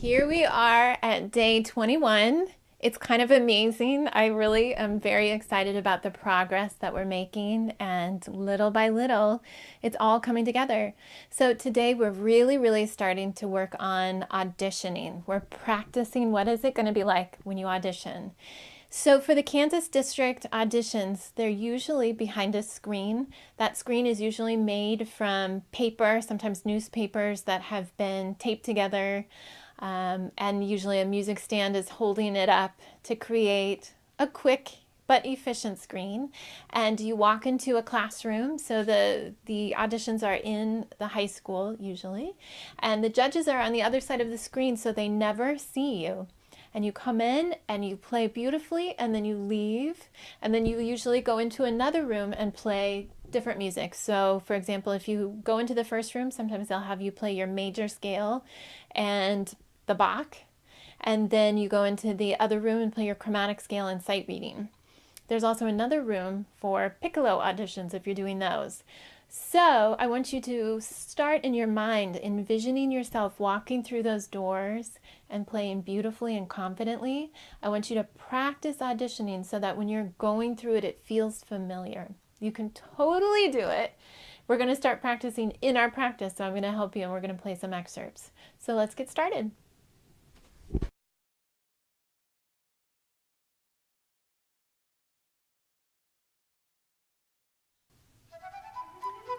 Here we are at day 21. It's kind of amazing. I really am very excited about the progress that we're making, and little by little, it's all coming together. So today we're really starting to work on auditioning. We're practicing what is it going to be like when you audition. So for the Kansas District auditions, they're usually behind a screen. That screen is usually made from paper, sometimes newspapers that have been taped together. And usually a music stand is holding it up to create a quick but efficient screen. And you walk into a classroom, so the auditions are in the high school usually, and the judges are on the other side of the screen, so they never see you. And you come in and you play beautifully, and then you leave, and then you usually go into another room and play different music. So for example, if you go into the first room, sometimes they'll have you play your major scale and the Bach, and then you go into the other room and play your chromatic scale and sight reading. There's also another room for piccolo auditions if you're doing those. So I want you to start in your mind envisioning yourself walking through those doors and playing beautifully and confidently. I want you to practice auditioning so that when you're going through it, it feels familiar. You can totally do it. We're going to start practicing in our practice, so I'm going to help you, and we're going to play some excerpts. So let's get started.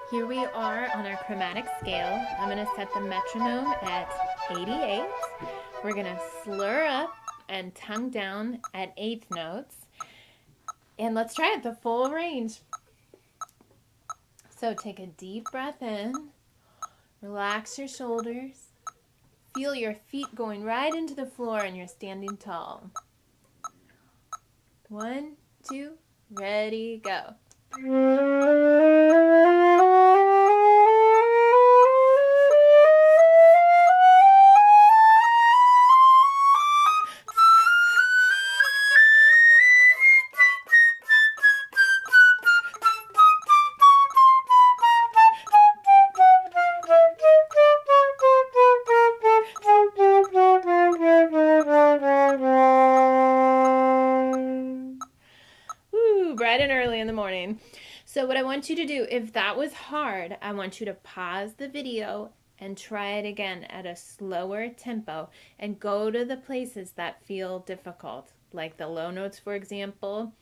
Here we are on our chromatic scale. I'm going to set the metronome at 88. We're going to slur up and tongue down at eighth notes. And let's try it the full range. So take a deep breath in. Relax your shoulders. Feel your feet going right into the floor and you're standing tall. 1, 2, ready, go. Bright and early in the morning. So what I want you to do, if that was hard, I want you to pause the video and try it again at a slower tempo and go to the places that feel difficult, like the low notes, for example.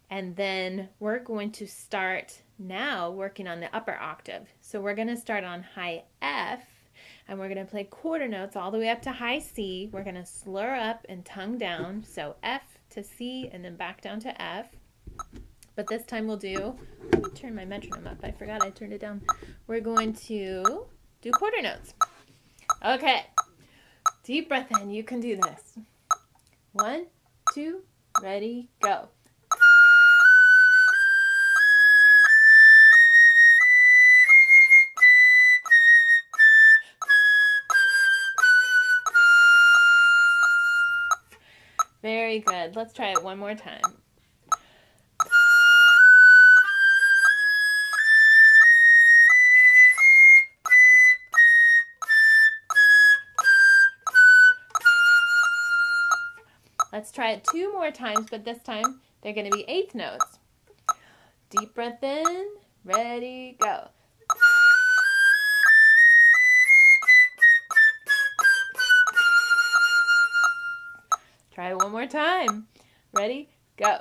And then we're going to start now working on the upper octave. So we're going to start on high F, and we're going to play quarter notes all the way up to high C. We're going to slur up and tongue down. So F to C and then back down to F. But this time we'll do, let me turn my metronome up. I forgot I turned it down. We're going to do quarter notes. Okay. Deep breath in. You can do this. 1, 2, ready, go. Very good. Let's try it one more time. Let's try it 2 more times, but this time they're going to be eighth notes. Deep breath in, ready, go. Try it one more time. Ready, go.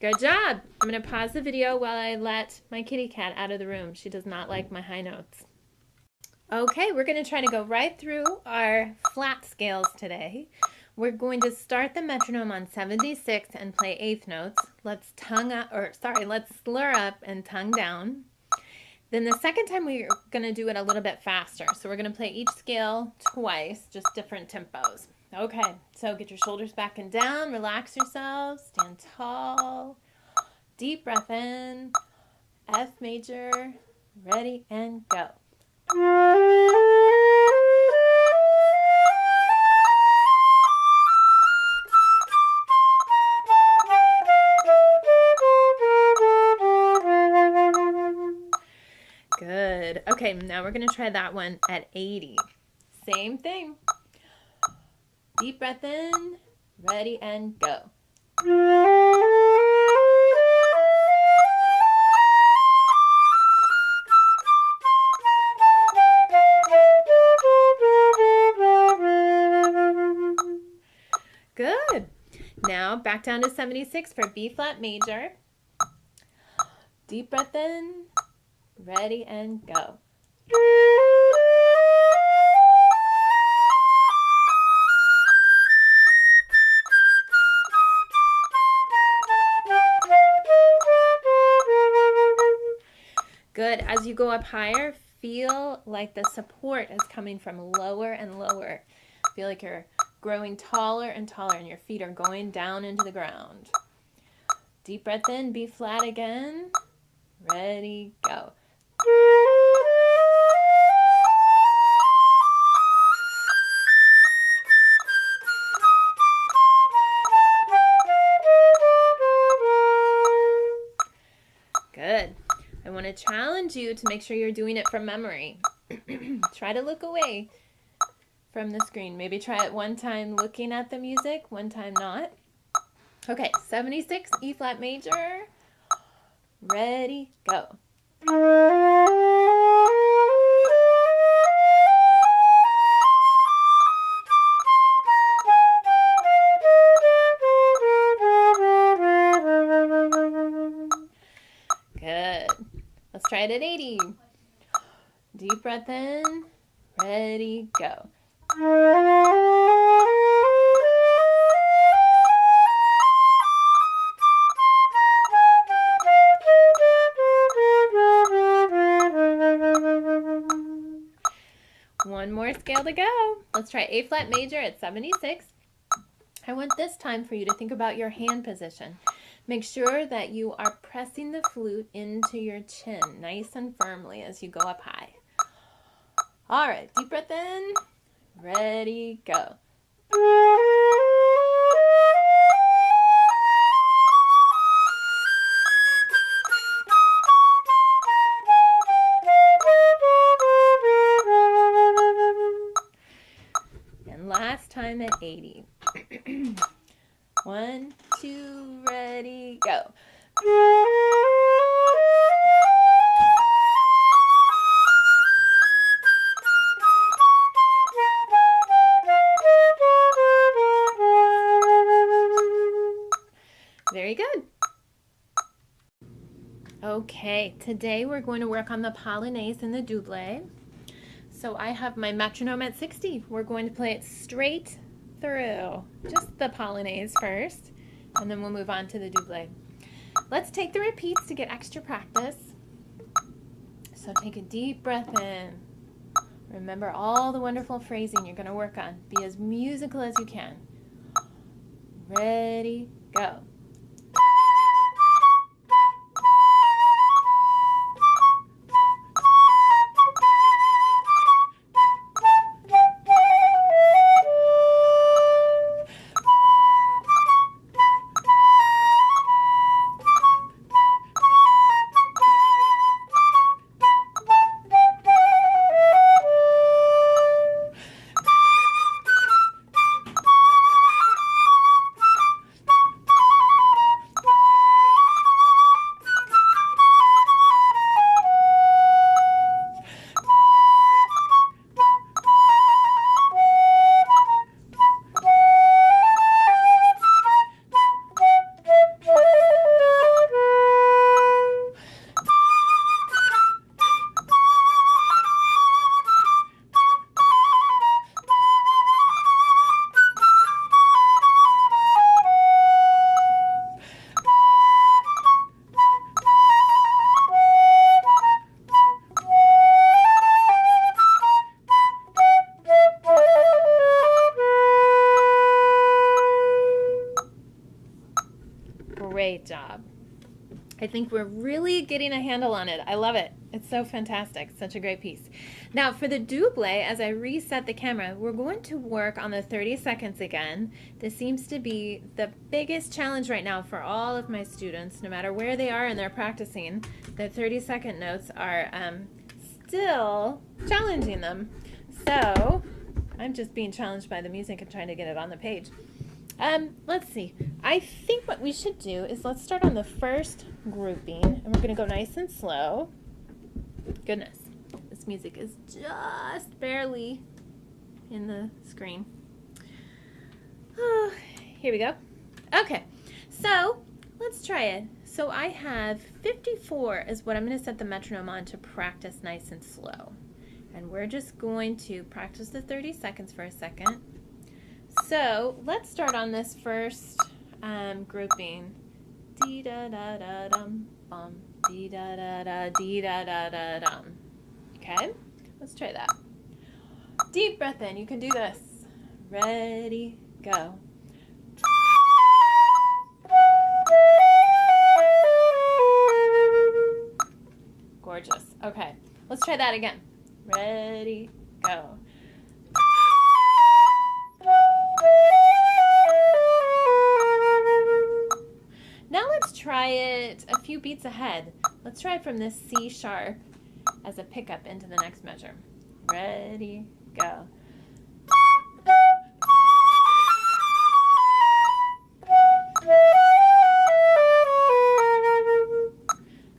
Good job. I'm going to pause the video while I let my kitty cat out of the room. She does not like my high notes. Okay, we're going to try to go right through our flat scales today. We're going to start the metronome on 76 and play eighth notes. Let's slur up and tongue down. Then the second time we're going to do it a little bit faster. So we're going to play each scale twice, just different tempos. Okay, so get your shoulders back and down, relax yourselves, stand tall, deep breath in, F major, ready and go. Good. Okay, now we're going to try that one at 80. Same thing. Deep breath in, ready, and go. Good. Now back down to 76 for B flat major. Deep breath in, ready, and go. Good. As you go up higher, feel like the support is coming from lower and lower. Feel like you're growing taller and taller and your feet are going down into the ground. Deep breath in, B flat again. Ready, go. Good. I want to challenge you to make sure you're doing it from memory. Try to look away from the screen. Maybe try it one time looking at the music, one time not. Okay, 76, E flat major. Ready, go. Good. Let's try it at 80. Deep breath in. Ready, go. One more scale to go. Let's try A flat major at 76. I want this time for you to think about your hand position. Make sure that you are pressing the flute into your chin nice and firmly as you go up high. All right, deep breath in. Ready, go. And last time at 80. 1, 2, ready, go. Very good. Okay, today we're going to work on the Polonaise and the double. So I have my metronome at 60. We're going to play it straight through. Just the Polonaise first, and then we'll move on to the double. Let's take the repeats to get extra practice. So take a deep breath in. Remember all the wonderful phrasing you're going to work on. Be as musical as you can. Ready, go. Great job. I think we're really getting a handle on it. I love it. It's so fantastic. Such a great piece. Now for the double, as I reset the camera, we're going to work on the 30 seconds again. This seems to be the biggest challenge right now for all of my students, no matter where they are and they're practicing. The 30-second notes are still challenging them. So I'm just being challenged by the music and trying to get it on the page. Let's see. I think what we should do is let's start on the first grouping, and we're going to go nice and slow. Goodness, this music is just barely in the screen. Oh, here we go. Okay, so let's try it. So I have 54 is what I'm going to set the metronome on to practice nice and slow. And we're just going to practice the 30 seconds for a second. So let's start on this first grouping. Dee da da da dum bum. Dee da da da dee da da da dum. Okay, let's try that. Deep breath in. You can do this. Ready, go. Gorgeous. Okay, let's try that again. Ready, go. Now let's try it a few beats ahead. Let's try it from this C sharp as a pickup into the next measure. Ready, go.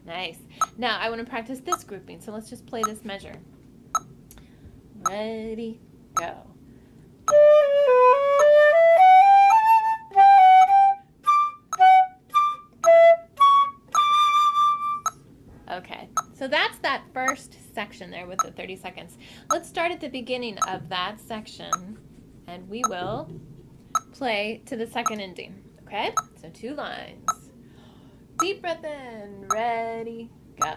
Nice. Now I want to practice this grouping, so let's just play this measure. Ready, go. Okay, so that's that first section there with the 30 seconds. Let's start at the beginning of that section, and we will play to the second ending. Okay, so 2 lines. Deep breath in, ready, go.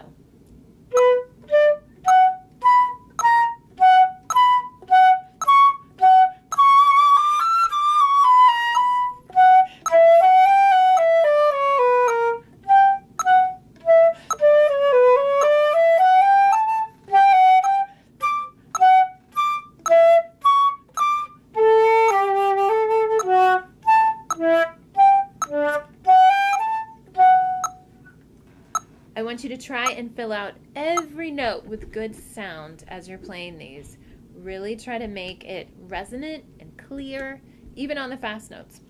I want you to try and fill out every note with good sound as you're playing these. Really try to make it resonant and clear, even on the fast notes.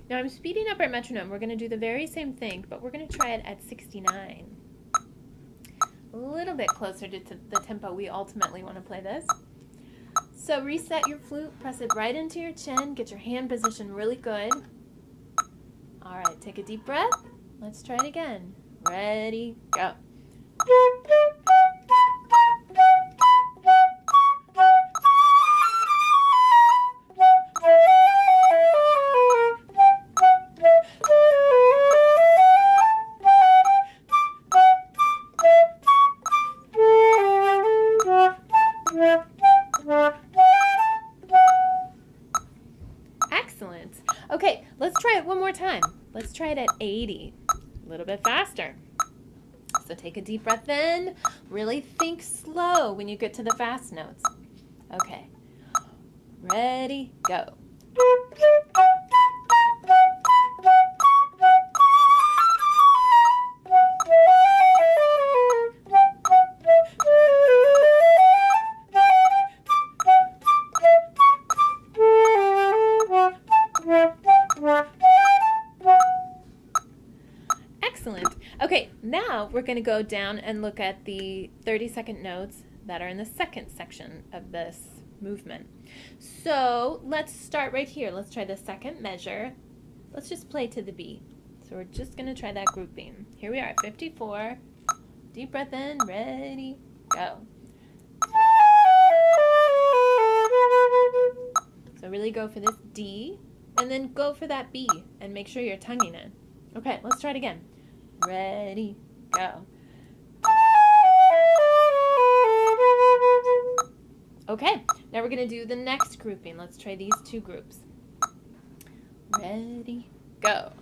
Now I'm speeding up our metronome. We're going to do the very same thing, but we're going to try it at 69. A little bit closer to the tempo we ultimately want to play this. So reset your flute, press it right into your chin, get your hand position really good. All right, take a deep breath. Let's try it again. Ready, go. Excellent. Okay, let's try it one more time. Let's try it at 80. A little bit faster. So take a deep breath in. Really think slow when you get to the fast notes. Okay. Ready, go. Excellent. Okay, now we're going to go down and look at the 30-second notes that are in the second section of this movement. So let's start right here. Let's try the second measure. Let's just play to the beat. So we're just going to try that grouping. Here we are, 54. Deep breath in, ready, go. So really go for this D, and then go for that B, and make sure you're tonguing it. Okay, let's try it again. Ready, go. Okay, now we're going to do the next grouping. Let's try these two groups. Ready, go.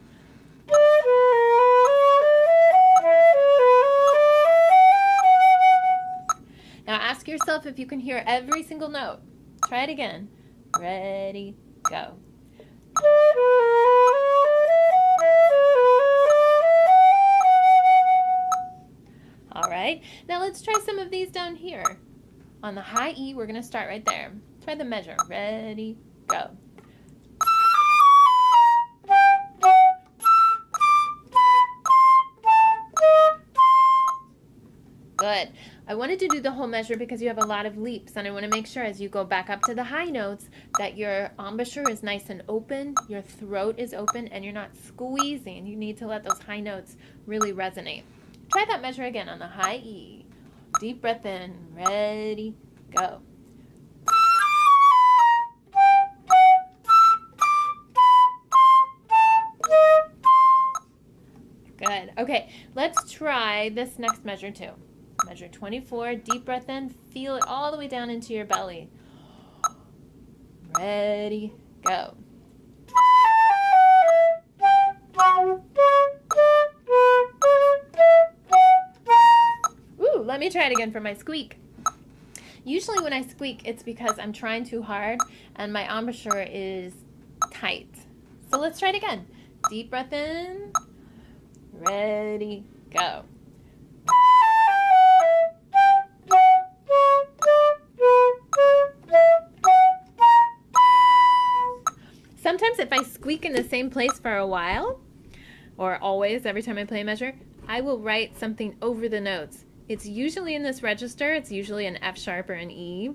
Now ask yourself if you can hear every single note. Try it again. Ready, go. All right, now let's try some of these down here. On the high E, we're going to start right there. Try the measure. Ready, go. Good. I wanted to do the whole measure because you have a lot of leaps, and I want to make sure as you go back up to the high notes that your embouchure is nice and open, your throat is open, and you're not squeezing. You need to let those high notes really resonate. Try that measure again on the high E. Deep breath in. Ready, go. Good. Okay, let's try this next measure too. Measure 24, deep breath in, feel it all the way down into your belly. Ready, go. Ooh, let me try it again for my squeak. Usually when I squeak, it's because I'm trying too hard and my embouchure is tight. So let's try it again. Deep breath in, ready, go. Sometimes if I squeak in the same place for a while, or always every time I play a measure, I will write something over the notes. It's usually in this register, it's usually an F sharp or an E,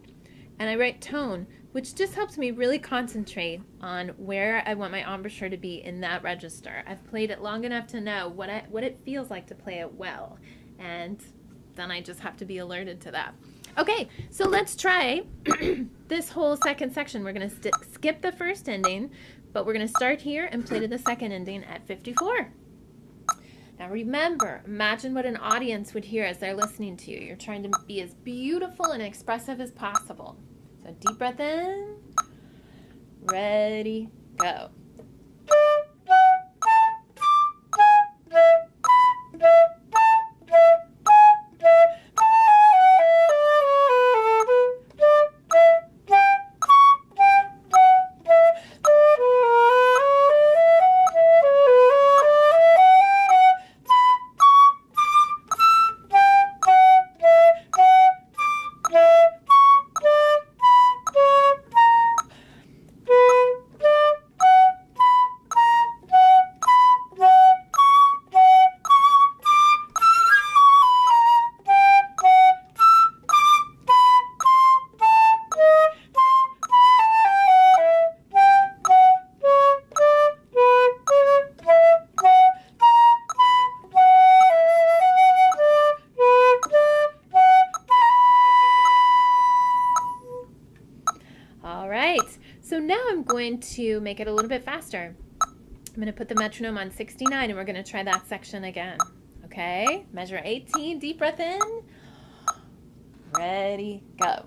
and I write tone, which just helps me really concentrate on where I want my embouchure to be in that register. I've played it long enough to know what it feels like to play it well, and then I just have to be alerted to that. Okay, so let's try this whole second section. We're going to skip the first ending, but we're going to start here and play to the second ending at 54. Now remember, imagine what an audience would hear as they're listening to you. You're trying to be as beautiful and expressive as possible. So deep breath in, ready, go. So now I'm going to make it a little bit faster. I'm going to put the metronome on 69 and we're going to try that section again. Okay, measure 18, deep breath in. Ready, go.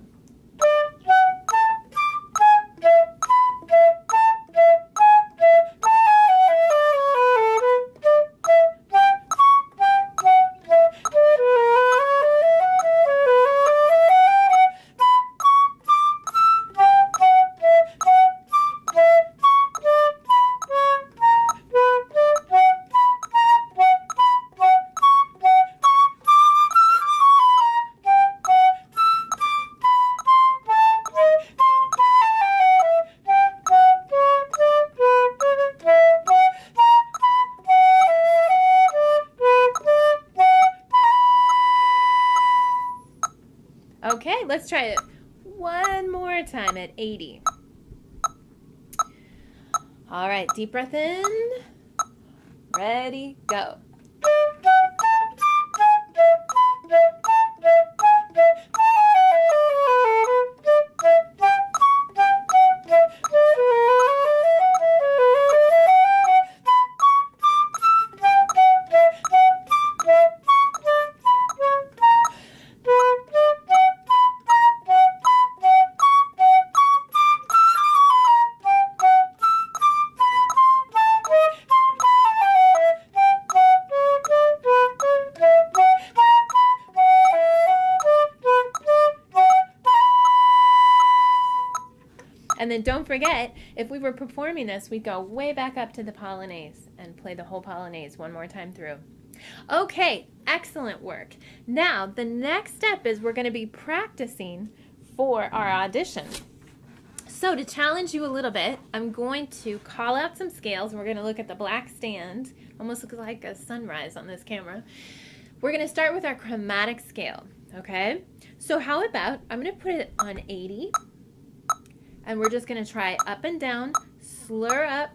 Okay, let's try it one more time at 80. All right, deep breath in. Ready, go. And then don't forget, if we were performing this, we'd go way back up to the Polonaise and play the whole Polonaise one more time through. Okay, excellent work. Now, the next step is we're going to be practicing for our audition. So to challenge you a little bit, I'm going to call out some scales. We're going to look at the black stand. Almost looks like a sunrise on this camera. We're going to start with our chromatic scale, okay? So how about, I'm going to put it on 80, and we're just going to try up and down, slur up,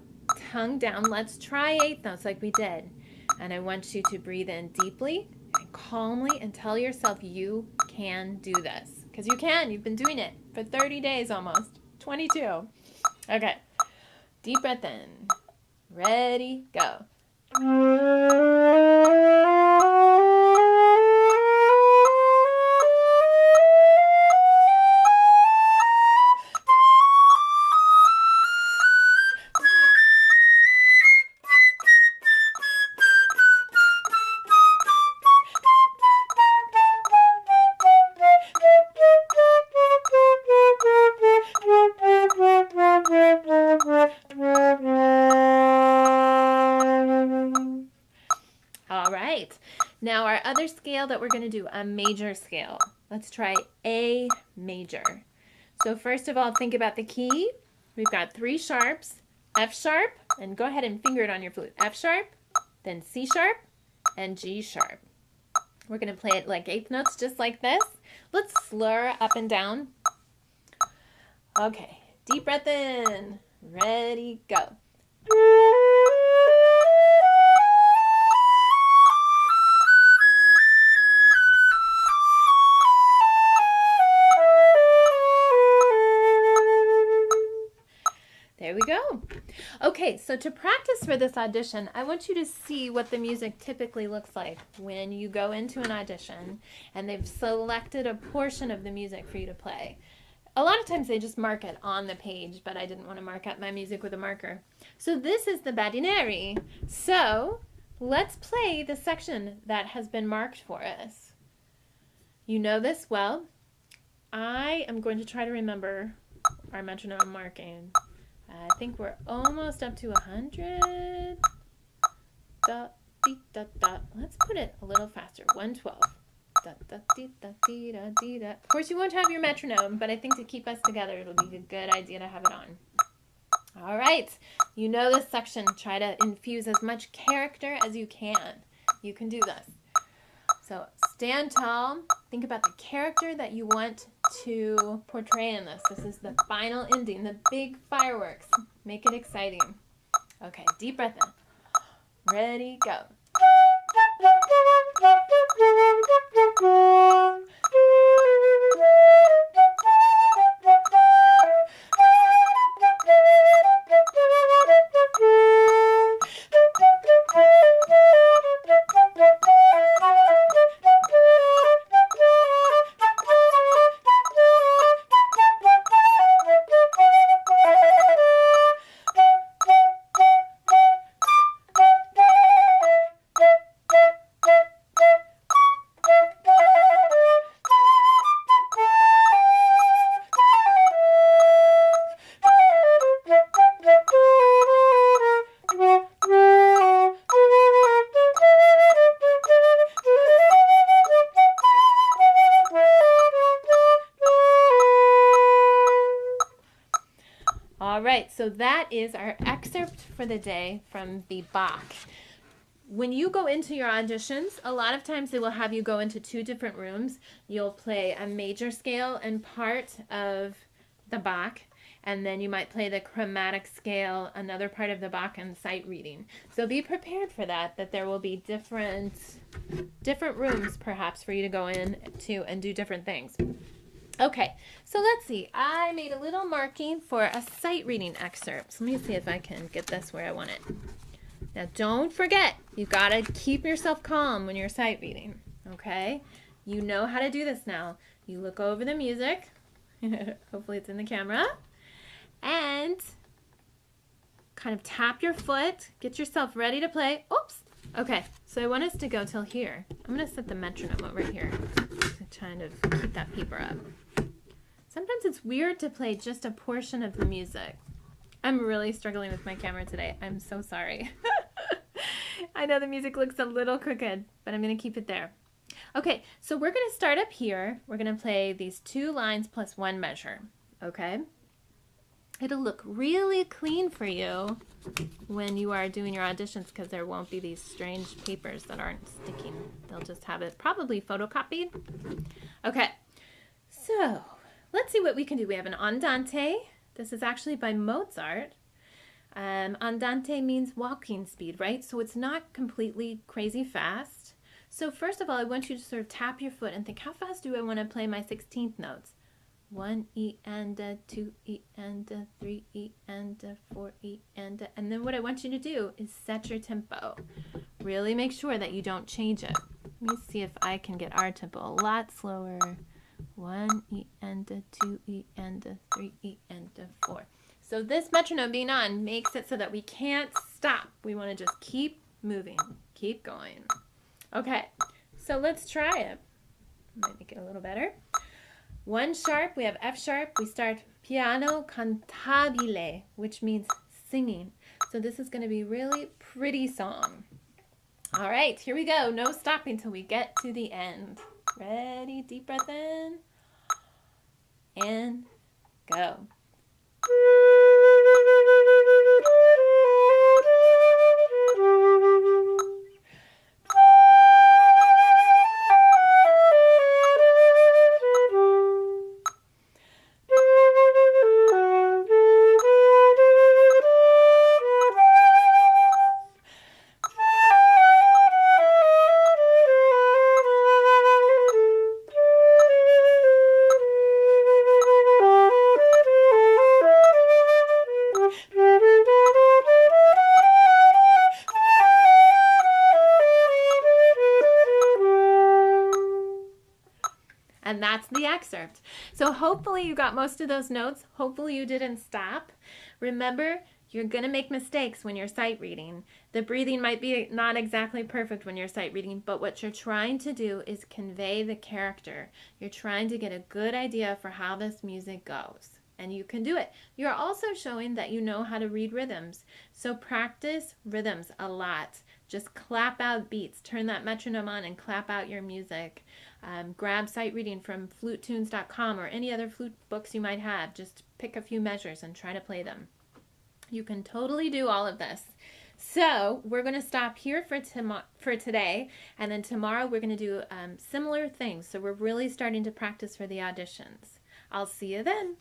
tongue down. Let's try 8 notes like we did. And I want you to breathe in deeply and calmly and tell yourself you can do this. Because you can. You've been doing it for 30 days almost. 22. Okay. Deep breath in. Ready, go. All right. Now our other scale that we're going to do, a major scale. Let's try A major. So first of all, think about the key. We've got 3 sharps, F sharp, and go ahead and finger it on your flute. F sharp, then C sharp, and G sharp. We're going to play it like 8th notes just like this. Let's slur up and down. Okay, deep breath in. Ready, go. There we go. Okay, so to practice for this audition, I want you to see what the music typically looks like when you go into an audition and they've selected a portion of the music for you to play. A lot of times they just mark it on the page, but I didn't want to mark up my music with a marker. So this is the Badinerie. So let's play the section that has been marked for us. You know this well. I am going to try to remember our metronome marking. I think we're almost up to 100. Da, dee, da, da. Let's put it a little faster. 112. Da, da, dee, da, dee, da, dee, da. Of course, you won't have your metronome, but I think to keep us together, it'll be a good idea to have it on. All right. You know this section. Try to infuse as much character as you can. You can do this. So stand tall. Think about the character that you want to portray in this. This is the final ending, the big fireworks. Make it exciting. Okay, deep breath in. Ready, go. All right, so that is our excerpt for the day from the Bach. When you go into your auditions, a lot of times they will have you go into 2 different rooms. You'll play a major scale and part of the Bach, and then you might play the chromatic scale, another part of the Bach, and sight reading. So be prepared for that there will be different rooms perhaps for you to go in to and do different things. Okay, so let's see. I made a little marking for a sight reading excerpt. So let me see if I can get this where I want it. Now don't forget, you've got to keep yourself calm when you're sight reading, okay? You know how to do this now. You look over the music. Hopefully it's in the camera. And kind of tap your foot. Get yourself ready to play. Oops. Okay, so I want us to go till here. I'm going to set the metronome over here to kind of keep that paper up. Sometimes it's weird to play just a portion of the music. I'm really struggling with my camera today. I'm so sorry. I know the music looks a little crooked, but I'm going to keep it there. Okay, so we're going to start up here. We're going to play these 2 lines plus 1 measure, okay? It'll look really clean for you when you are doing your auditions because there won't be these strange papers that aren't sticking. They'll just have it probably photocopied. Okay, so let's see what we can do. We have an andante. This is actually by Mozart. Andante means walking speed, right? So it's not completely crazy fast. So first of all, I want you to sort of tap your foot and think, how fast do I want to play my 16th notes? 1 E and a 2 E and a 3 E and a 4 E and then what I want you to do is set your tempo. Really make sure that you don't change it. Let me see if I can get our tempo a lot slower. 1 E and a 2 E and a 3 E and a 4. So this metronome being on makes it so that we can't stop. We want to just keep moving, keep going. Okay, so let's try it. Might make it a little better. 1 sharp, we have F sharp. We start piano cantabile, which means singing. So this is going to be really pretty song. All right, here we go. No stopping till we get to the end. Ready? Deep breath in. And go. And that's the excerpt. So hopefully you got most of those notes. Hopefully you didn't stop. Remember, you're going to make mistakes when you're sight reading. The breathing might be not exactly perfect when you're sight reading, but what you're trying to do is convey the character. You're trying to get a good idea for how this music goes. And you can do it. You're also showing that you know how to read rhythms. So practice rhythms a lot. Just clap out beats. Turn that metronome on and clap out your music. Grab sight reading from flutetunes.com or any other flute books you might have. Just pick a few measures and try to play them. You can totally do all of this. So we're going to stop here for today, and then tomorrow we're going to do similar things. So we're really starting to practice for the auditions. I'll see you then.